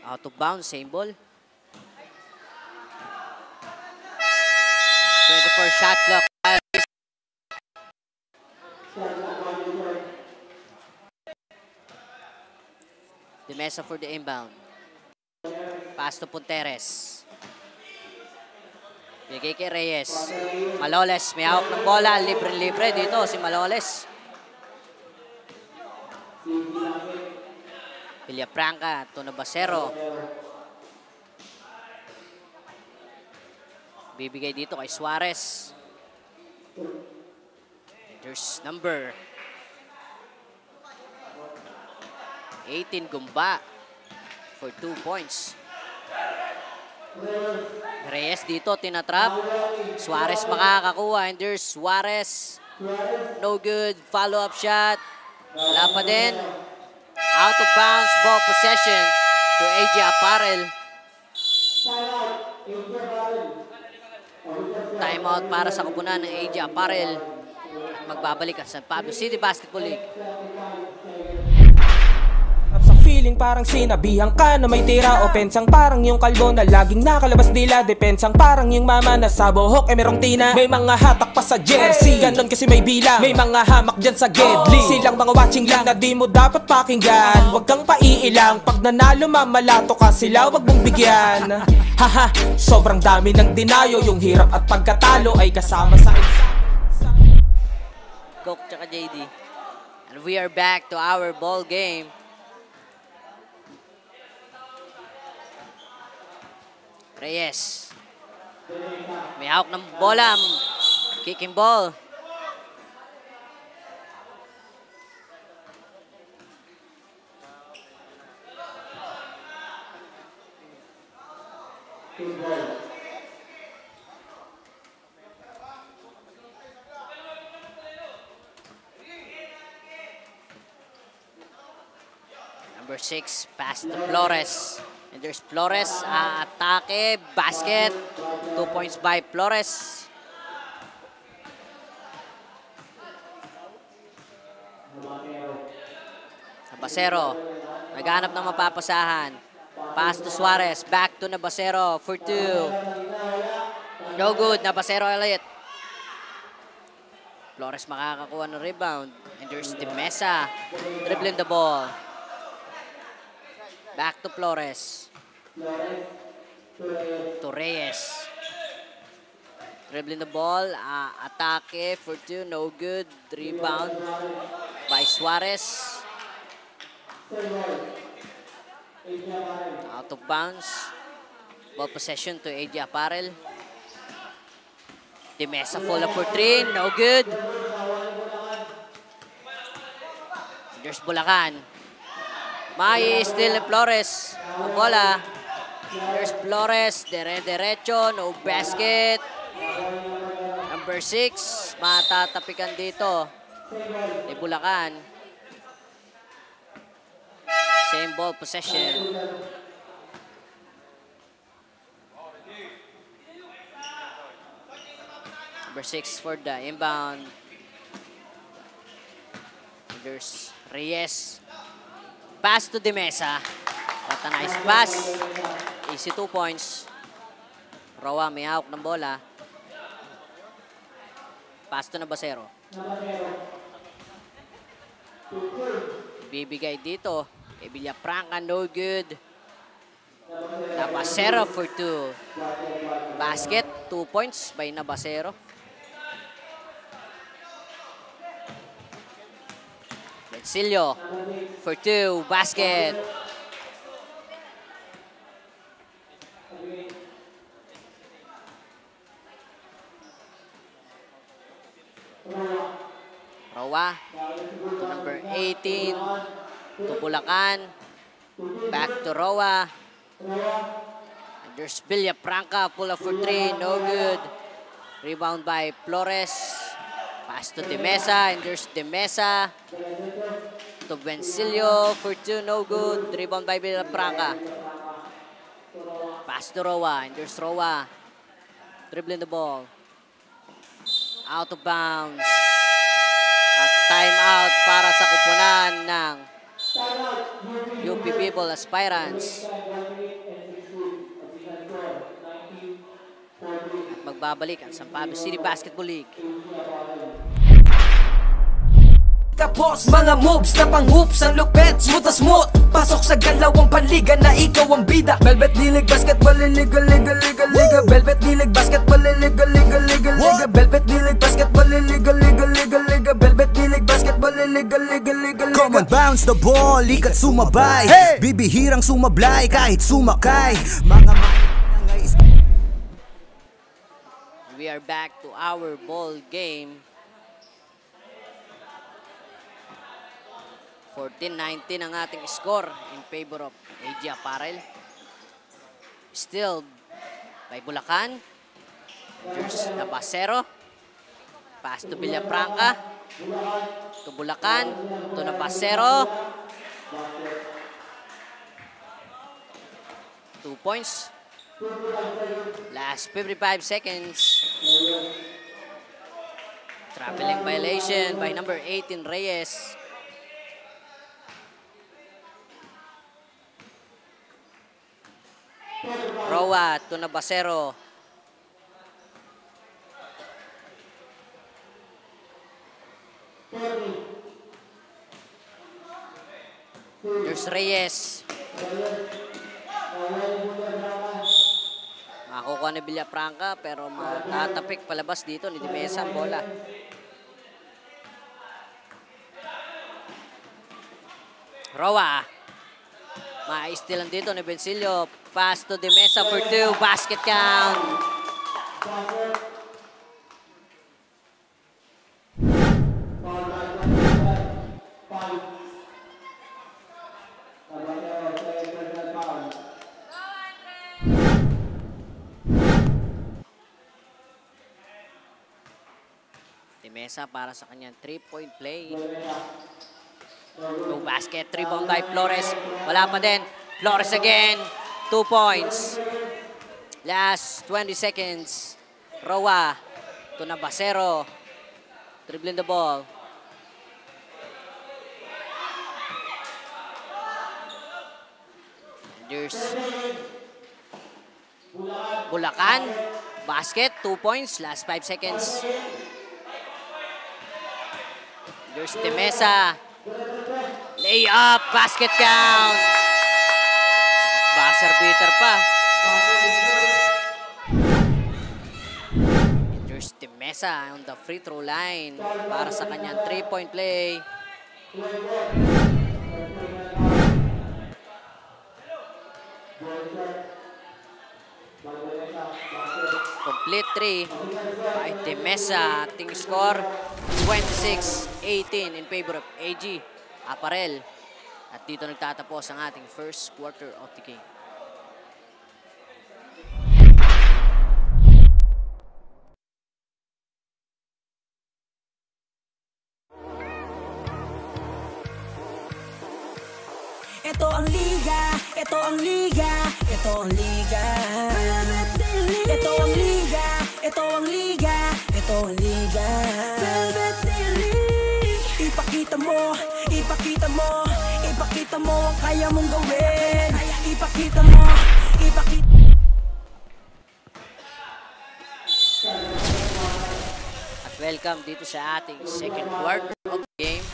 Out of bounds, same ball. 24 shot clock. De Mesa for the inbound. Pass to Punteres. Bigay kay Reyes. Maloles, may hawak ng bola. Libre-libre dito si Maloles. Villafranca to Navasero. Bibigay dito kay Suarez. There's number 18 Gumba for 2 points. Reyes dito, tinatrap. Suarez makakakuha. And there's Suarez. No good. Follow-up shot. Wala pa din. Out of bounds. Ball possession to AJ Apparel. Timeout para sa kupunan ng AJ Apparel. At magbabalik ang San Pablo City Basketball League. Feeling parang sinabihan ka na may tira. Opensang parang yung kalbo na laging nakalabas dila. Depensang parang yung mama na sa buhok merong tina. May mga hatak pa sa jersey, ganon kasi may bilang. May mga hamak dyan sa gedli. Silang mga watching lang na di mo dapat pakinggan. Huwag kang paiilang, pag nanalo mamalato ka sila, wag mong bigyan. Haha, sobrang dami ng dinayo. Yung hirap at pagkatalo ay kasama sa Coke tsaka JD. And we are back to our ball game. Reyes. May hawak ng bola. Kicking ball. Number 6, pass to Flores. And there's Flores, atake, basket, 2 points by Flores. Navasero, naghanap ng mapapasahan. Pass to Suarez, back to Navasero for 2. No good, Navasero ulit. Flores makakakuha ng rebound. And there's De Mesa, dribbling the ball. Back to Flores. To Reyes. Dribbling the ball. Atake for 2. No good. Rebound by Suarez. Out of bounds. Ball possession to AJ Apparel. De Mesa full up for 3. No good. There's Bulacan. May still Flores. Ang bola. There's Flores. Derecho. No basket. Number 6. Matatapikan dito. Ni Bulacan. Same ball possession. Number 6 for the inbound. There's Reyes. Pass to De Mesa. What a nice pass. Easy 2 points. Roa may hawak ng bola. Pass to Navasero. Bibigay dito. Villafranca, no good. Navasero for 2. Basket, 2 points by Navasero. Silio for 2, basket. Roa to number 18 to Bulacan. Back to Roa. And there's Villafranca, pull up for 3, no good. Rebound by Flores. Pass to De Mesa, and there's De Mesa to Bencilio for 2, no good. Rebound by Villafranca. Pass to Roa, and there's Roa dribbling the ball. Out of bounds. At time out para sa kupunan ng UP People Aspirants. At magbabalik ang San Pablo City Basketball League. Tapos mga moves na pang-hoops ang lupet, smooth na smooth. Pasok sa galawang panliga na ikaw ang bida. Velvet League Basketball Liga. Velvet League Basketball Liga. Velvet League Basketball Liga. Velvet League Basketball Liga. Come on, bounce the ball, ikat sumabay. Bibihirang sumablay kahit sumakay. Mga We are back to our ball game. 14-19 ang ating score in favor of AG Apparel. Still by Bulacan. Here's Nabasero. Pass to Villafranca. To Bulacan. To Nabasero. 2 points. Last 55 seconds. Traveling violation by number 18 Reyes. Roa to Nabasero. There's Reyes. Makakuha ni Villafranca pero matatapik palabas dito ni Dimesa ang bola. Roa. Ma-stealan dito ni Bencilio. Pass to Dimesa for 2. Basket count. Dimesa para sa kanyang 3-point play. No basket, rebound by Flores. Wala pa din. Flores again. 2 points. Last 20 seconds. Roa to Nabasero. Dribbling the ball. There's Bulacan. Basket, 2 points. Last 5 seconds. There's Dimesa. Layup, basket count. Buzzer beater pa. There's Dimesa on the free throw line para sa kanyang 3-point play. Complete 3 by Dimesa. Ating score 26-18 in favor of AG Apparel. At dito nagtatapos ang ating first quarter of the game. Ito ang liga, ito ang liga, ito ang liga. Ito ang liga, ito ang liga, ito ang liga. Ipakita mo, ipakita mo, ipakita mo ang kaya mong gawin. Ipakita mo, ipakita. At welcome dito sa ating second quarter of the game.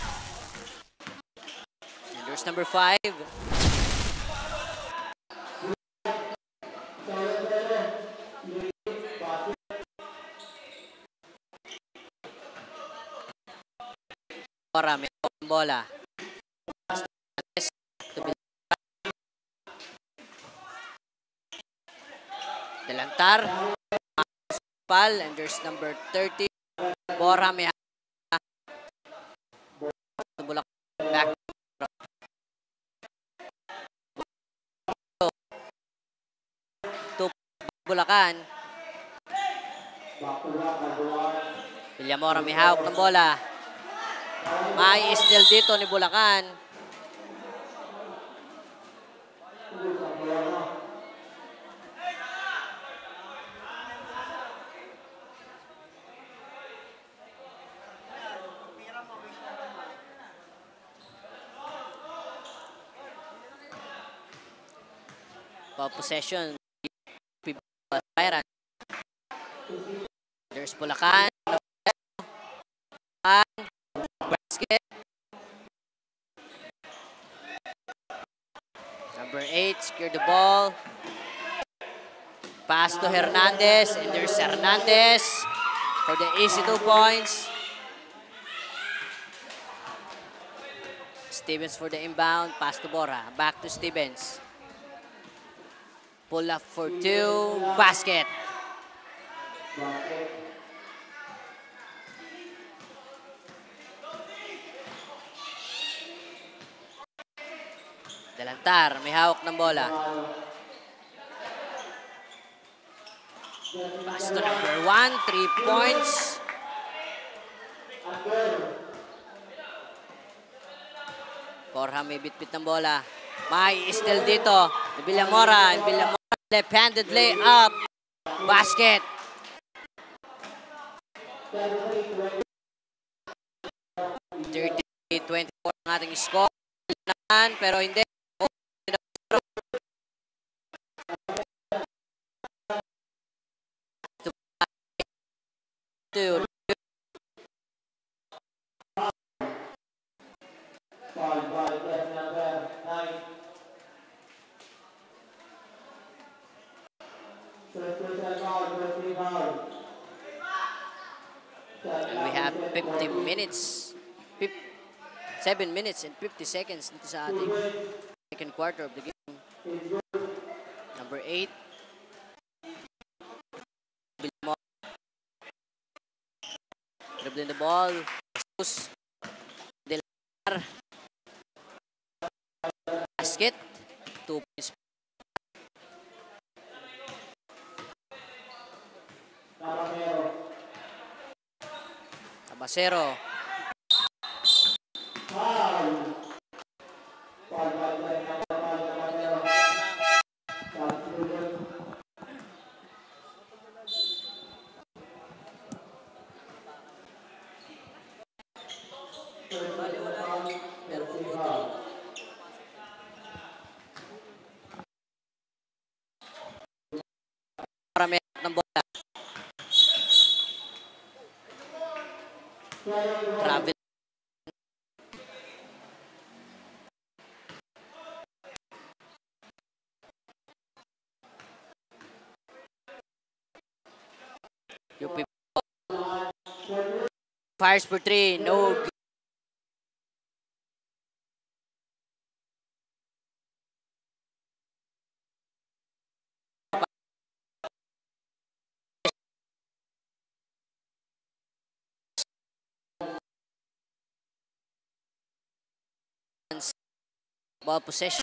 And there's number 5. May bola. Delantar. Pal, and there's number 30. Bora may back. To Bulacan. Villamora may hawak ng bola. May steal dito ni Bulacan. Ball possession. Byron. There's Bulacan. Basket. Number 8, secure the ball. Pass to Hernandez, and there's Hernandez for the easy 2 points. Stevens for the inbound, pass to Bora. Back to Stevens. Pull up for 2, basket. Delantar, may hawak ng bola. Pass to number 1, 3 points. Borja may bit-bit ng bola. May still dito. Villamora. Villamora left-handed layup. Basket. $30-24 ang ating score. Pero hindi. And we have 50 minutes, 7 minutes and 50 seconds dito sa ating second quarter of the game. Number 8. Dribbling the ball. Jesus. Delantar. Basket. 2 points. Tabasero. Marami ng bola. Travel. UP fires for 3, no good. Ball possession.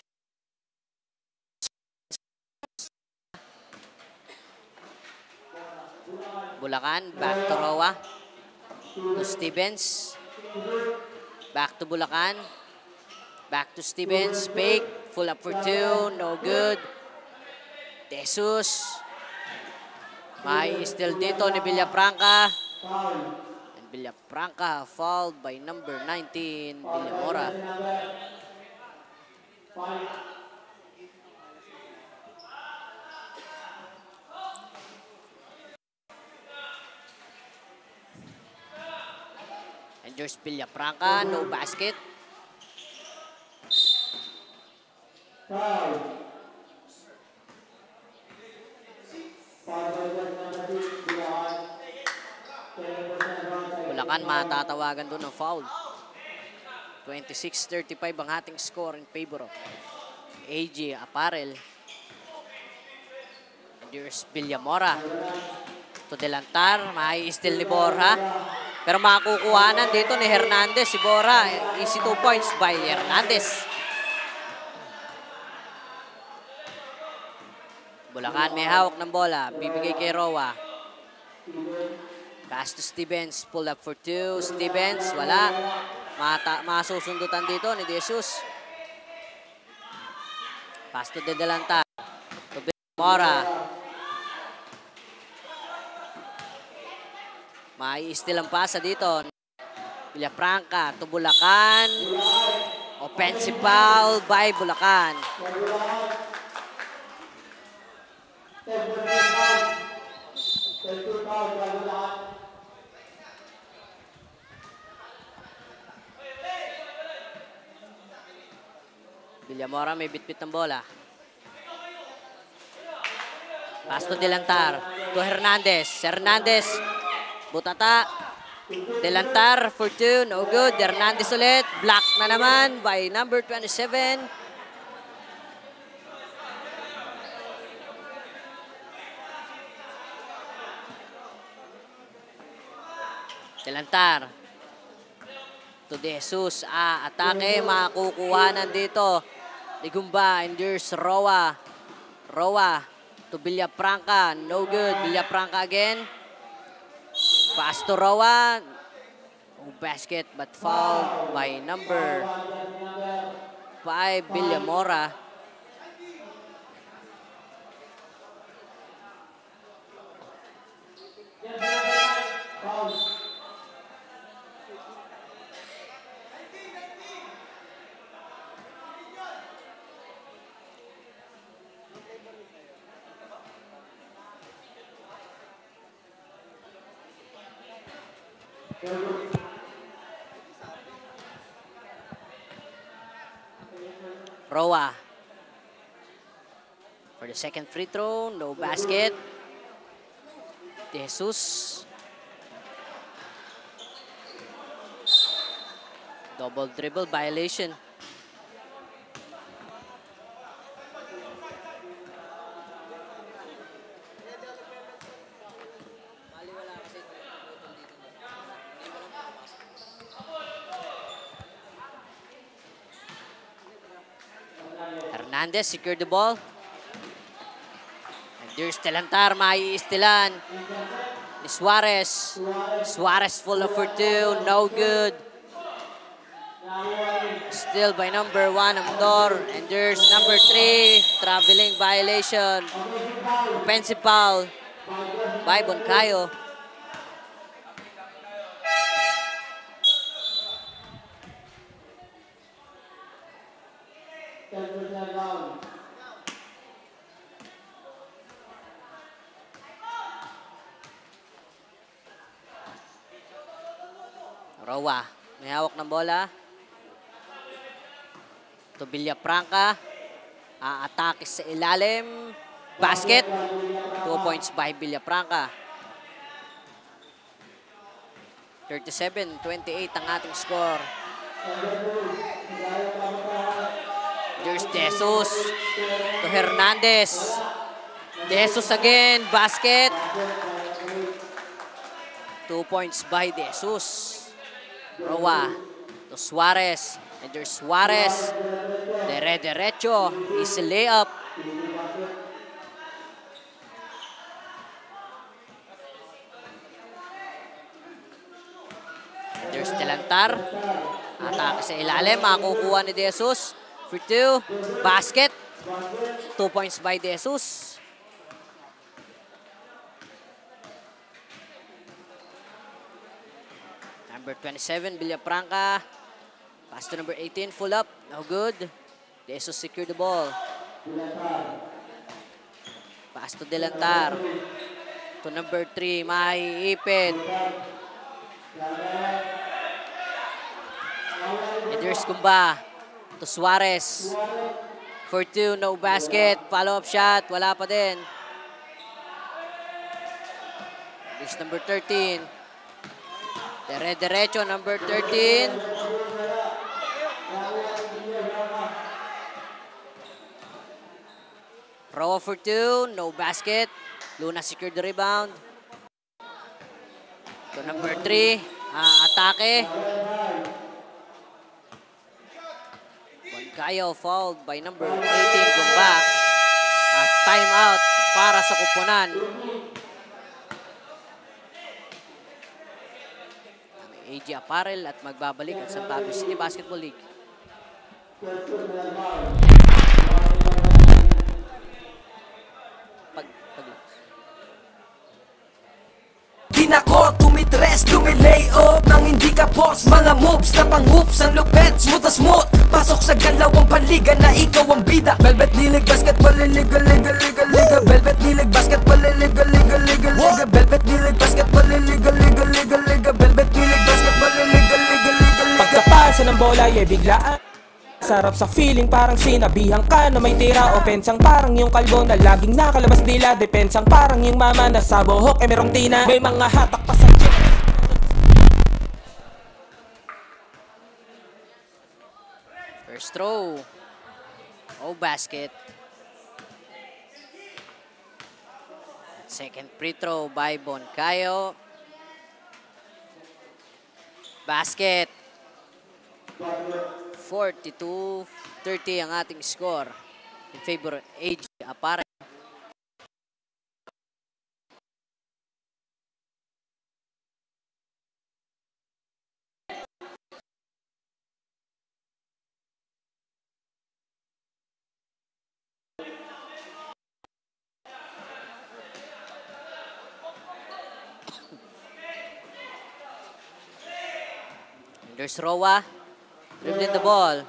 Bulacan, back to Roa. To Stevens. Back to Bulacan. Back to Stevens. Fake. Full up for 2. No good. Jesus. May still dito ni Villafranca. And Villafranca fouled by number 19, Villamora. And there's Villafranca, no basket. Bulacan matatawagan doon ng foul. 26-35 ang ating score in favor of AG Apparel. And there's Villamora. To Delantar, may steal ni Borja. Pero makukuhanan dito ni Hernandez, si Bora. Easy 2 points by Hernandez. Bulacan may hawak ng bola. Bibigay kay Roa. Pass to Stevens. Pull up for 2. Stevens, wala. Masusundutan dito ni Jesus. Pass to Delantar. To Villamora. May steal ang pasa dito. Villafranca to Bulacan. Offensive foul by Bulacan. Villamora may bitbit ng bola. Pass to Delantar. To Hernandez. Hernandez. Butata. Delantar for two. No good. Hernandez ulit. Block na naman by number 27. Delantar. To De Jesus. Atake. Makukuhanan dito. Ligumba. Endures Roa. Roa. To Villafranca. No good. Villafranca again. Pass to Roa. Oh, basket but fouled by number 5, Villamora. Roa. For the second free throw, no basket. De Jesus. Double dribble violation. Hernandez secured the ball. And there's Delantar, maiistilan. Suarez. Suarez full of for two, no good. Still by number 1, Amador. And there's number 3, traveling violation. Offensive foul by Boncayo. Roa, may hawak ng bola. To Villafranca. Atake sa ilalim. Basket. 2 points by Villafranca. 37-28 ang ating score. There's De Jesus. To Hernandez. De Jesus again. Basket. 2 points by De Jesus. Roa to Suarez. And there's Suarez. Derecho. Easy layup. And there's Delantar. Atake sa ilalim. Makukuha ni De Jesus. For two. Basket. 2 points by De Jesus. Number 27, Villafranca. Pass to number 18, full up. No good. De Jesus secured the ball. Pass to Delantar. To number 3, maiipit. And there's Kumba. To Suarez. For two, no basket. Follow-up shot. Wala pa din. There's number 13. Derecho, number 13. Roa for two, no basket. Luna secured the rebound. To number 3, atake. Boncayo fouled by number 18, Gumba. Timeout para sa Kupunan. AG Apparel at magbabalik ang San Pablo City Basketball League. Dinako tumitres, lumilay up nang hindi ka boss. Mga moves na pang-hoops, ang lupet, smooth na smooth. Pasok sa galawang panliga na ikaw ang bida. Velvet Nilig Basketball, liga, liga, liga, liga. Velvet Nilig Basketball, liga, liga, liga, liga. Velvet Nilig Basketball, liga, liga, liga, liga. Velvet Nilig Basketball, liga, liga, liga, liga. Pagkapasa ng bola ay biglaan. Sarap sa feeling parang sinabihan ka na may tira. Opensang parang yung kalbo na laging nakalabas dila. Depensang parang yung mama na sa buhok ay merong tina. May mga hatak pa sa gym. First throw. Oh, basket. Second free throw by Boncayo. Basket. 42-30 ang ating score in favor of AG Apparel. There's Roa. Dribbling the ball.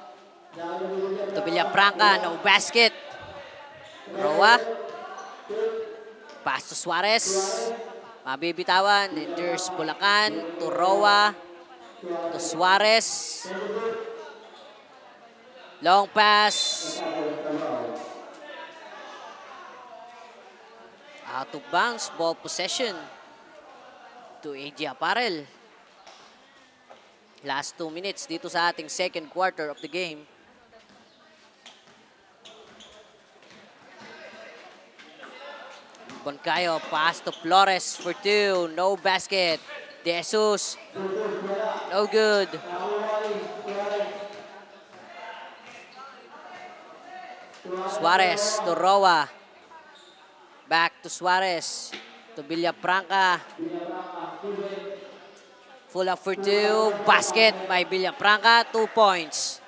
To Villafranca, no basket. Roa. Pass to Suarez. Mabibitawan. And there's Bulacan to Roa. To Suarez. Long pass. Out of bounds. Ball possession to AG Apparel. Last 2 minutes dito sa ating second quarter of the game. Boncayo, pass to Flores for 2. No basket. De Jesus. No good. Suarez to Roa. Back to Suarez. To Villafranca. Full up for 2. Basket by Villafranca. 2 points.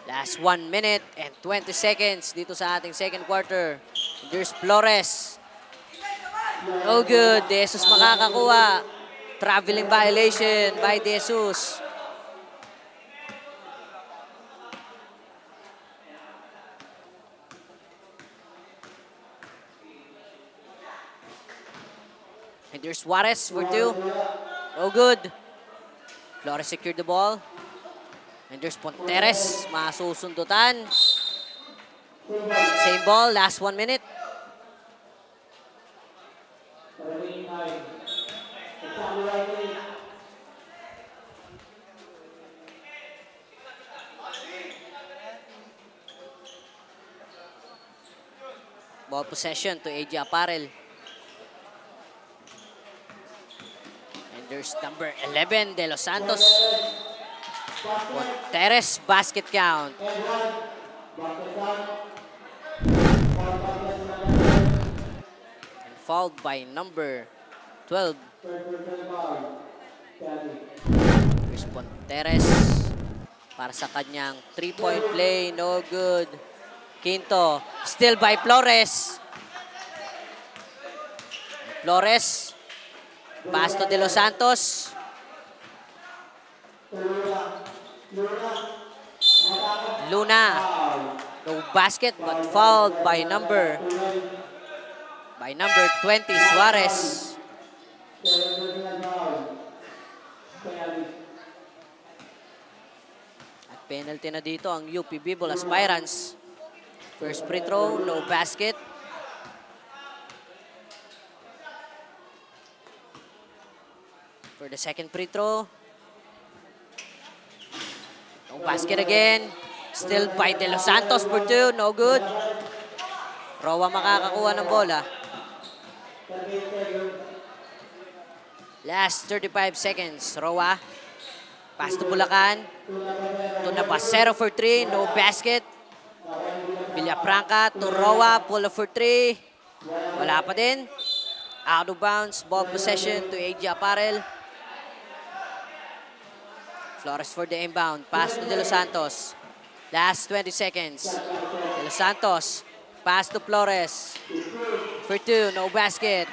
Last 1 minute and 20 seconds dito sa ating second quarter. There's Flores. No good. De Jesus makakakuha. Traveling violation by De Jesus. And there's Suarez for 2. No good. Flores secured the ball. And there's Ponteres. Masusundutan. Same ball. Last 1 minute. Ball possession to AG Apparel. There's number 11, De Los Santos. Ponteres, basket count. And fouled by number 12. There's Ponteres para sa kanyang 3-point play. No good. Quinto, still by Flores. Flores. Pass to De Los Santos. Luna. No basket but fouled by number 20, Suarez. At penalty na dito ang UP Bicol Aspirants. First free throw, no basket. For the second free throw. No basket again. Still by De Los Santos for 2. No good. Roa makakakuha ng bola. Last 35 seconds. Roa. Pass to Bulacan. To Navasero for 3. No basket. Villafranca to Roa. Pull up for 3. Wala pa din. Out of bounds. Ball possession to AG Apparel. Flores for the inbound. Pass to De Los Santos. Last 20 seconds. De Los Santos. Pass to Flores. for 2, no basket.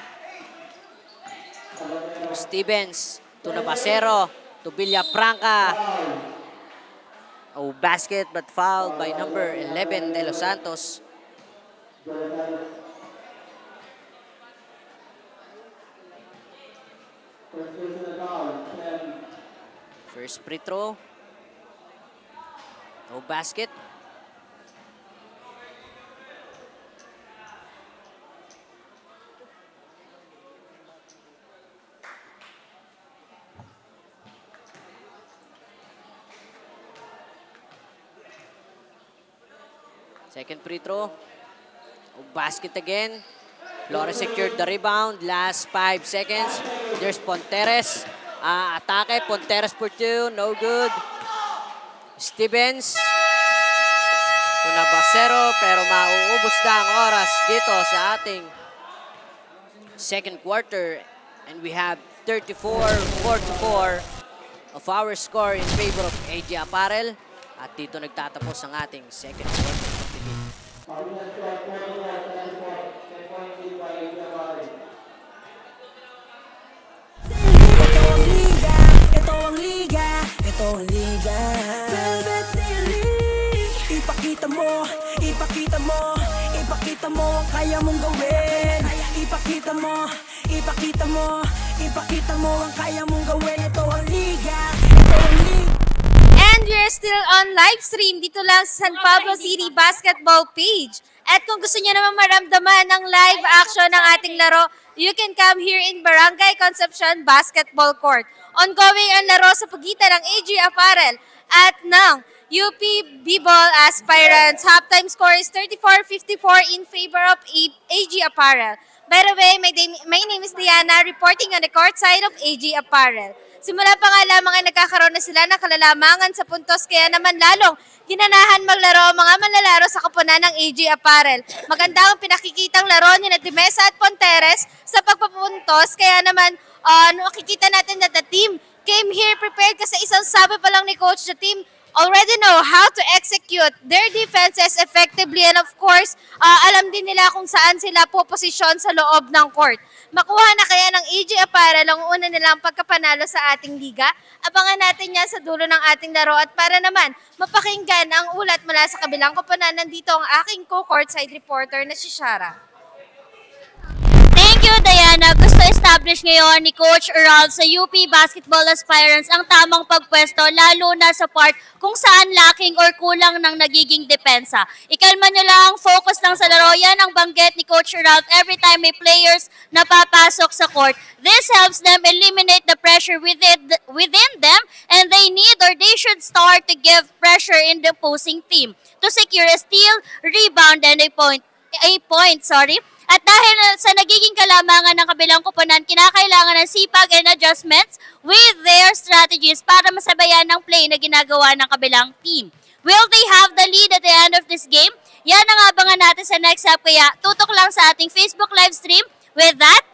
To Stevens, to Navasero, to Villafranca. Oh, basket but fouled by number 11, De Los Santos. First free throw. No basket. Second free throw. Oh, basket again. Flores secured the rebound. Last 5 seconds. There's Ponteres. Atake. Ponteres for 2. No good. Stevens. To Navasero. Pero mauubos na ang oras dito sa ating second quarter. And we have 34-44 of our score in favor of AG Apparel. At dito nagtatapos ang ating second quarter. Ito ang liga. Velvet League. Ipakita mo ang kaya mong gawin. Ipakita mo ang kaya mong gawin. Ito ang liga. And we're still on live stream dito lang sa San Pablo City Basketball page. At kung gusto niyo naman maramdaman ng live action ng ating laro, you can come here in Barangay Concepcion Basketball Court. Ongoing ang laro sa pagitan ng AG Apparel at ng UP B-Ball Aspirants. Halftime score is 34-54 in favor of AG Apparel. By the way, my name is Diana, reporting on the court side of AG Apparel. Simula pa nga lamang ay nagkakaroon na sila ng kalalamangan sa puntos, kaya naman lalong ginanahan maglaro ang mga manlalaro sa kapunan ng AG Apparel. Maganda ang pinakikitang laro ni Dimesa at Ponteres sa pagpapuntos, kaya naman makikita natin that the team came here prepared kasi isang sabi pa lang ni Coach, the team already know how to execute their defenses effectively, and of course, alam din nila kung saan sila poposisyon sa loob ng court. Makuha na kaya ng AG Apparel ang una nilang pagkapanalo sa ating liga? Abangan natin yan sa dulo ng ating laro, at para naman mapakinggan ang ulat mula sa kabilang koponan, nandito ang aking co-courtside reporter na si Shara. Thank you, Diana. Gusto establish ngayon ni Coach Ural sa UP Basketball Aspirants ang tamang pagpwesto, lalo na sa part kung saan lacking or kulang ng nagiging depensa. Ikalma nyo lang, focus lang sa laro. Yan ang banggit ni Coach Ural every time may players na papasok sa court. This helps them eliminate the pressure within them, and they need or they should start to give pressure in the opposing team to secure a steal, rebound, and a point. At dahil sa nagiging kalamangan ng kabilang koponan, kinakailangan ng sipag and adjustments with their strategies para masabayan ng play na ginagawa ng kabilang team. Will they have the lead at the end of this game? Yan ang abangan natin sa next up, kaya tutok lang sa ating Facebook live stream. With that,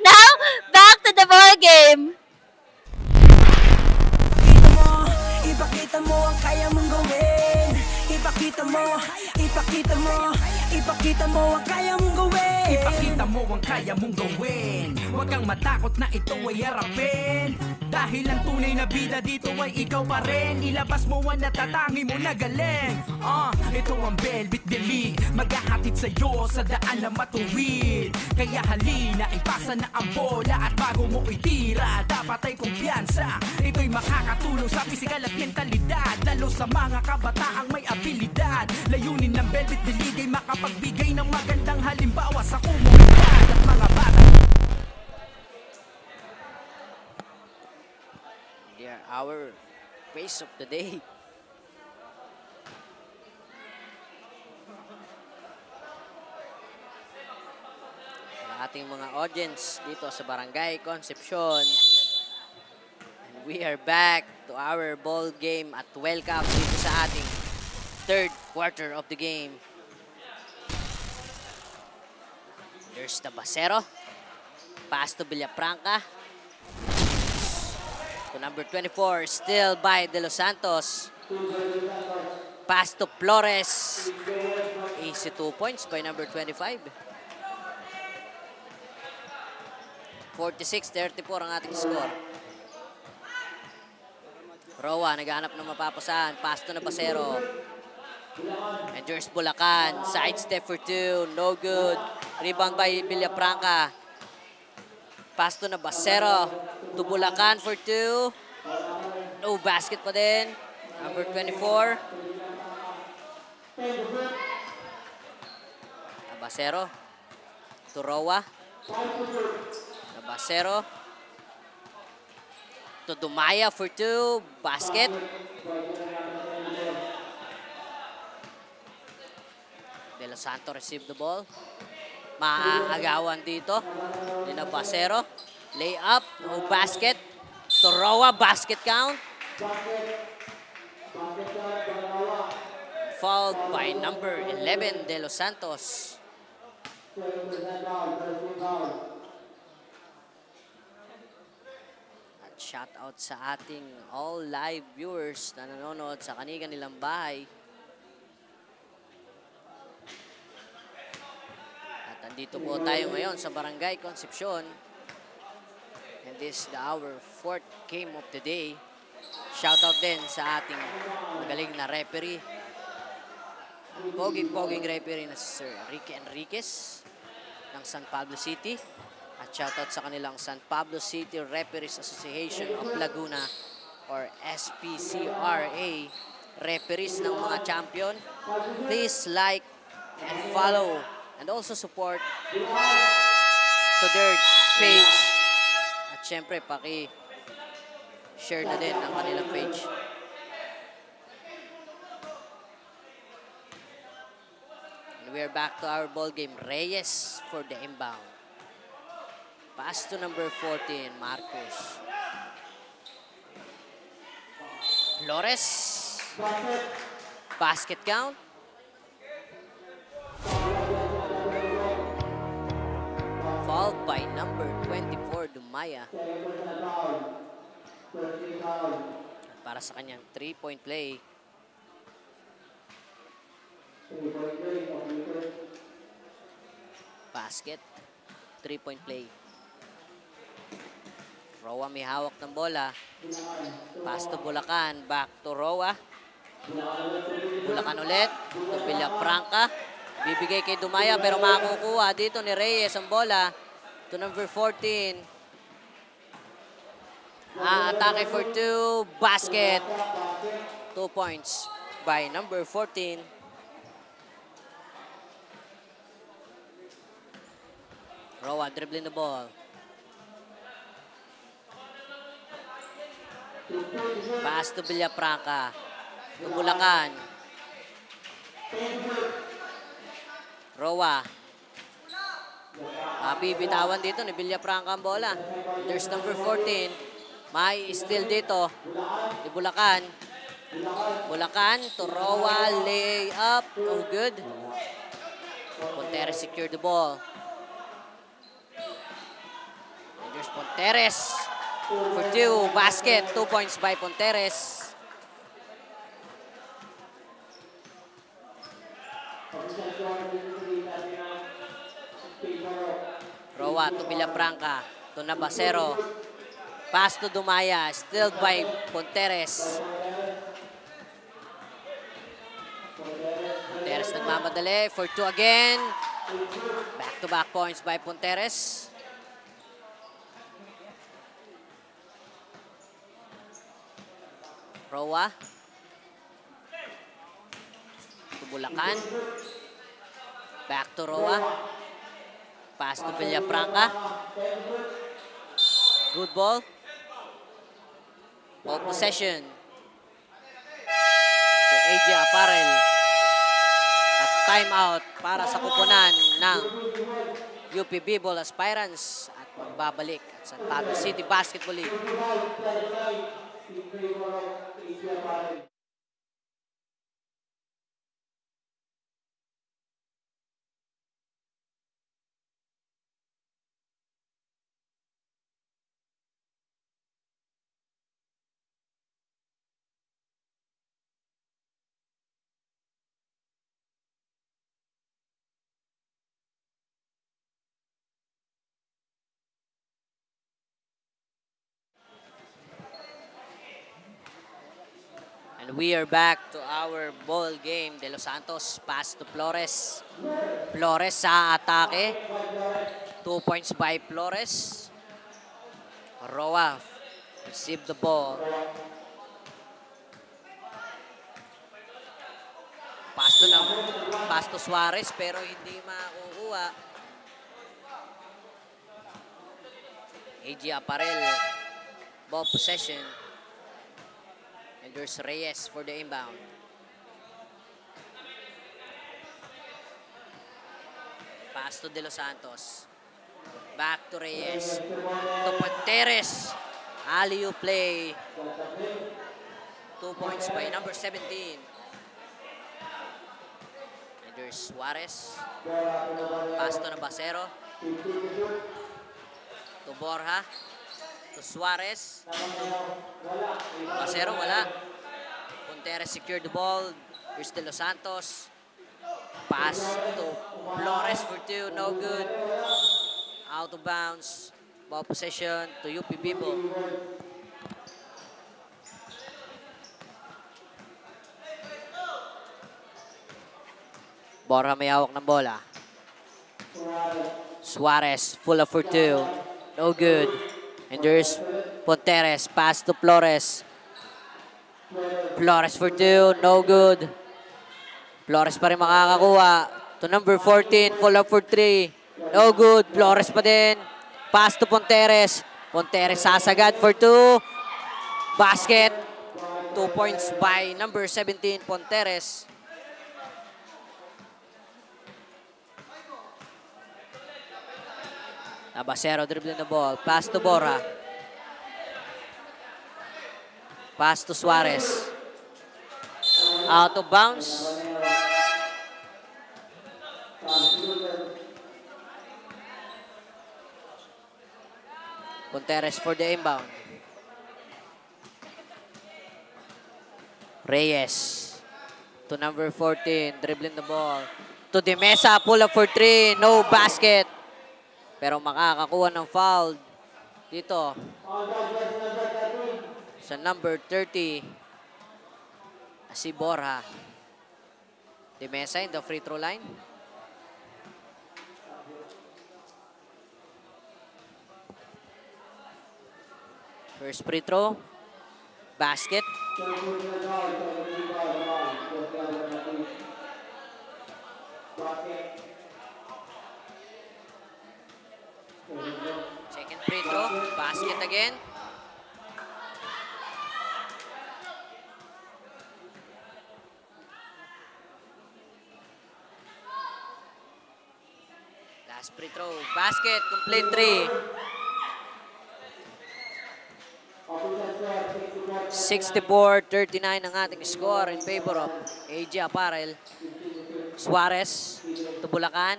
now back to the ball game. Ipakita mo ang kaya mong gawin. Ipakita mo ang kaya mong gawin. Ipakita mo ang kaya mong gawin. Huwag kang matakot na ito ay harapin. Dahil ang tunay na bida dito ay ikaw pa rin. Ilabas mo ang natatangi mo na galing. Ito ang Velvet League, maghahatid sa'yo sa daan na matuwid. Kaya halina, ipasa na ang bola, at bago mo itira, dapat ay kumpiyansa. Ito'y makakatulong sa pisikal at mentalidad, lalo sa mga kabataang may abilidad. Layunin ng Velvet League ay makapagbigay ng magandang halimbawa sa komunidad at mga bata. They are our face of the day. Ang ating mga audience dito sa Barangay Concepcion. And we are back to our ball game at welcome dito sa ating third quarter of the game. There's the Basero. Pass to Villafranca. To number 24, still by De Los Santos. Pass to Flores. A Easy 2 points by number 25. 46-34 ang ating score. Roa, naghahanap ng mapapasahan. Pass to Nabasero. Endures Bulacan. Side step for 2. No good. Rebound by Villafranca. Pass to Nabasero. To Bulacan for 2. No basket pa din. Number 24. Nabasero. To Roa. Nabasero. To Dumaya for 2. Basket. De Los Santos receive the ball. Maaagawan dito. Ni Nabasero. Layup. No basket. To Roa. Basket count. Fouled by number 11, De Los Santos. At shout out sa ating all live viewers na nanonood sa kanilang bahay. At andito po tayo ngayon sa Barangay Concepcion. And this is our 4th game of the day. Shout out din sa ating magaling na referee. Poging referee na si Sir Ricky Enriquez ng San Pablo City. At shoutout sa kanilang San Pablo City Referees Association of Laguna or SPCRA referees ng mga champion. Please like and follow and also support to their page. At syempre, paki-share na din ang kanilang page. We are back to our ball game. Reyes for the inbound. Pass to number 14, Marcos. Flores. Basket count. Fouled by number 24, Dumaya. Para sa kanyang 3-point play. Basket. 3-point play. Roa may hawak ng bola. Pass to Bulacan. Back to Roa. Bulacan ulit. To Villafranca. Bibigay kay Dumaya pero makukuha dito ni Reyes ang bola. To number 14. Atake for 2. Basket. 2 points by number 14. Roa dribbling the ball. Pass to Villafranca. To Bulacan. Roa. Bibitawan dito ni Villafranca ang bola. There's number 14. May steal dito ni Bulacan. Bulacan to Roa. Lay up. No good. Ponteres secured the ball. There's Ponteres for 2. Basket. 2 points by Ponteres. Roa to Villafranca. To Nabasero. Pass to Dumaya. Still by Ponteres. Ponteres nagmamadali for 2 again. Back-to-back points by Ponteres. Roa. To Bulacan. Back to Roa. Pass to Villafranca. Good ball. Ball possession. To AJ Apparel. At timeout para sa kupunan ng UP B-Ball aspirants. At magbabalik at San Pablo City Basketball League. And we are back to our ball game. De Los Santos, pass to Flores. Flores sa atake. 2 points by Flores. Roa receive the ball. Pass to Suarez pero hindi makukuha. AG Aparel, ball possession. And there's Reyes for the inbound. Pass to De Los Santos. Back to Reyes. To Ponteres. Alley-oop play. 2 points by number 17. And there's Suarez. Pass to Nabasero. To Borja. To Suarez. Nabasero, wala. Ponteres secured the ball. Here's De Los Santos. Pass to Flores for 2, no good. Out of bounds. Ball possession to UP people. Borja may hawak ng bola. Suarez, full of for 2. No good. And there's Ponteres. Pass to Flores. Flores for 2. No good. Flores pa rin makakakuha. To number 14. Full up for 3. No good. Flores pa din. Pass to Ponteres. Ponteres sasagad for 2. Basket. 2 points by number 17, Ponteres. Nabasero dribbling the ball. Pass to Borja. Pass to Suarez. Out of bounds. Ponteres for the inbound. Reyes to number 14, dribbling the ball. To De Mesa, pull up for 3, no basket. Pero makakakuha ng foul dito sa number 30, si Borja. De Mesa in the free throw line. First free throw, basket. Second free throw, basket again. Last free throw, basket, complete 3. 64-39 ang ating score in favor of AG Aparel. Suarez to Bulacan.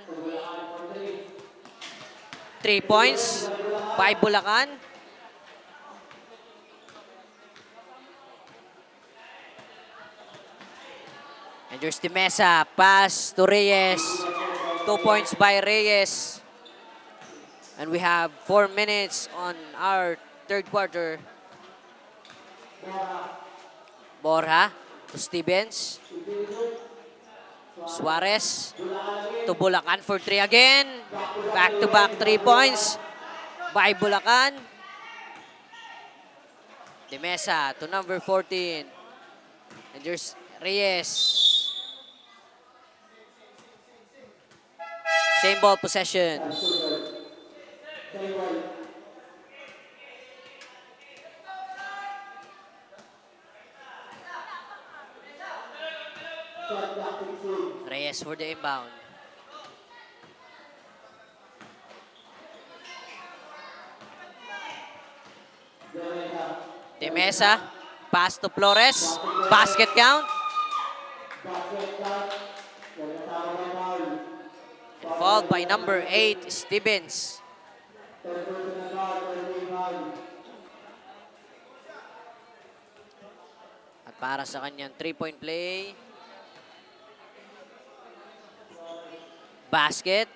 3 points by Bulacan. And there's De Mesa. Pass to Reyes. 2 points by Reyes. And we have 4 minutes on our third quarter. Borja to Stevens. Suarez to Bulacan for 3 again. Back-to-back 3 points by Bulacan. De Mesa to number 14. And there's Reyes. Same ball possession. Reyes for the inbound. De Mesa, pass to Flores, basket count. And fouled by number 8, Stevens. At para sa kanyang 3-point play, basket.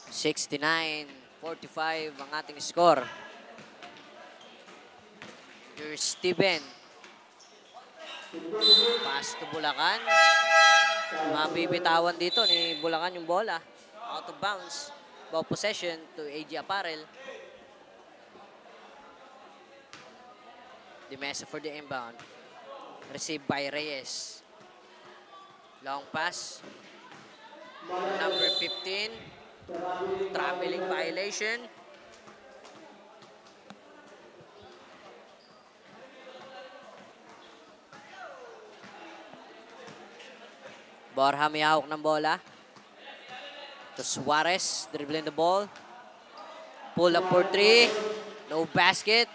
69-45 ang ating score. There's Steven. Pass to Bulacan. Mabibitawan dito ni Bulacan yung bola. Out of bounds. Ball possession to AG Apparel. Di Mesa for the inbound. Received by Reyes. Long pass. Number 15. Traveling violation. Borja may hawak ng bola. To Suarez, dribbling the ball. Pull up for 3. No basket.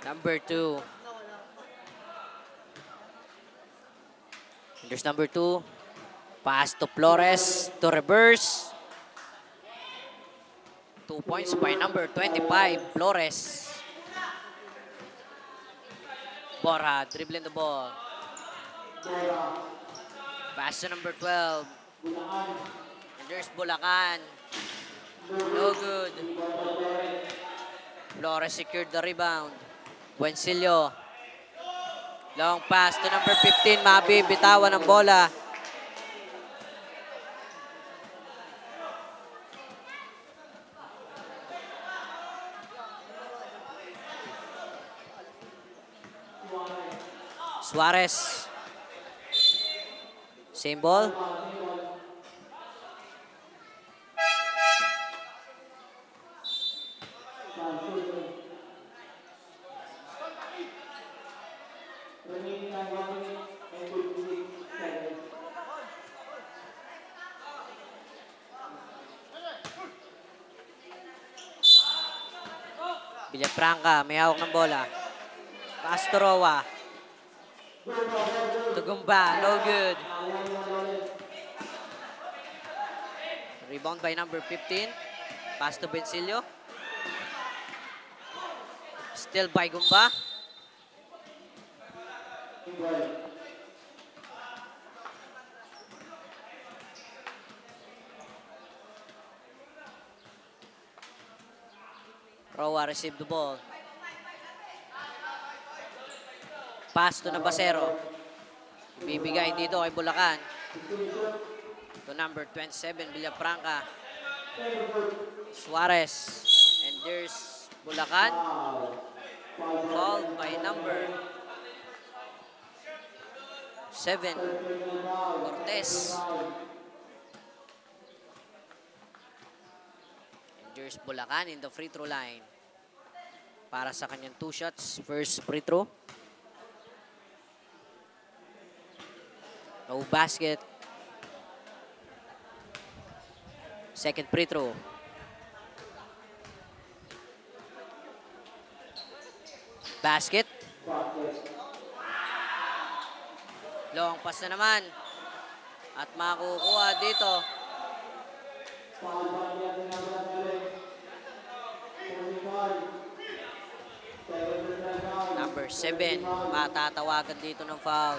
Number 2. And there's number 2. Pass to Flores to reverse. 2 points by number 25, Flores. Borja dribbling the ball. Pass to number 12. And there's Bulacan. No good. Flores secured the rebound. Buencillo. Long pass to number 15. Mabi, bitawan ng bola. Suarez. Same ball. Villafranca, may hawak ng bola. Castoroa. Tugumba, no good. Rebound by number 15. Pass to Buencillo. Still by Gumba. Roa received the ball. Pass to Nabasero. Bibigay dito kay Bulacan. To number 27, Villafranca. Suarez. And there's Bulacan. Fouled by number 7, Cortez. And there's Bulacan in the free throw line. Para sa kanyang 2 shots. First free throw. No basket. Second free throw. Basket. Long pass na naman. At makukuha dito. Number 7. Matatawagan dito ng foul.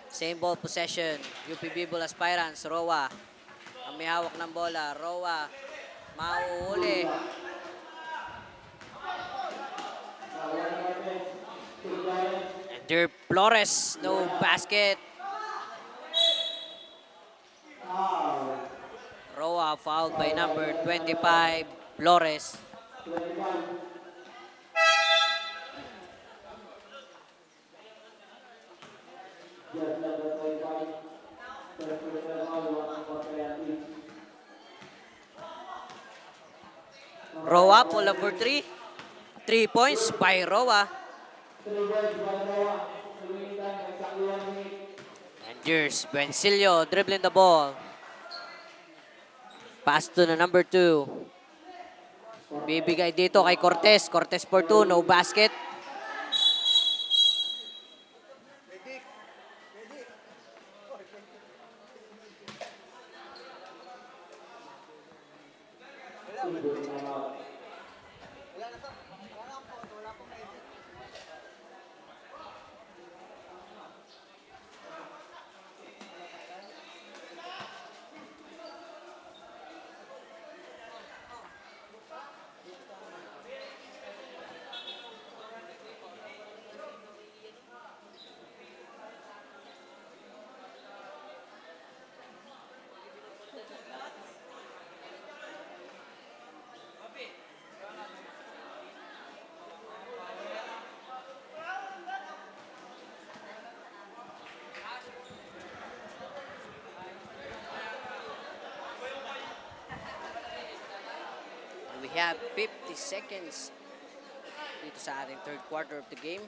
Same ball possession. UP Bibol Aspirants. Roa. Ang may hawak ng bola. Roa. Mauhuli. And there Flores. No basket. Roa fouled by number 25. Flores. Roa pull up for 3. 3 points by Roa. And there's Buencillo dribbling the ball. Pass to the number 2. Bibigay dito kay Cortez. Cortez for 2. No basket. We have 50 seconds dito sa ating third quarter of the game.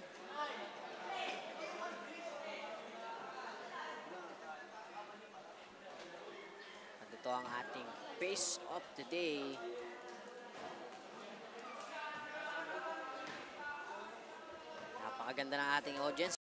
At ito ang ating pace of the day. Napakaganda ng ating audience.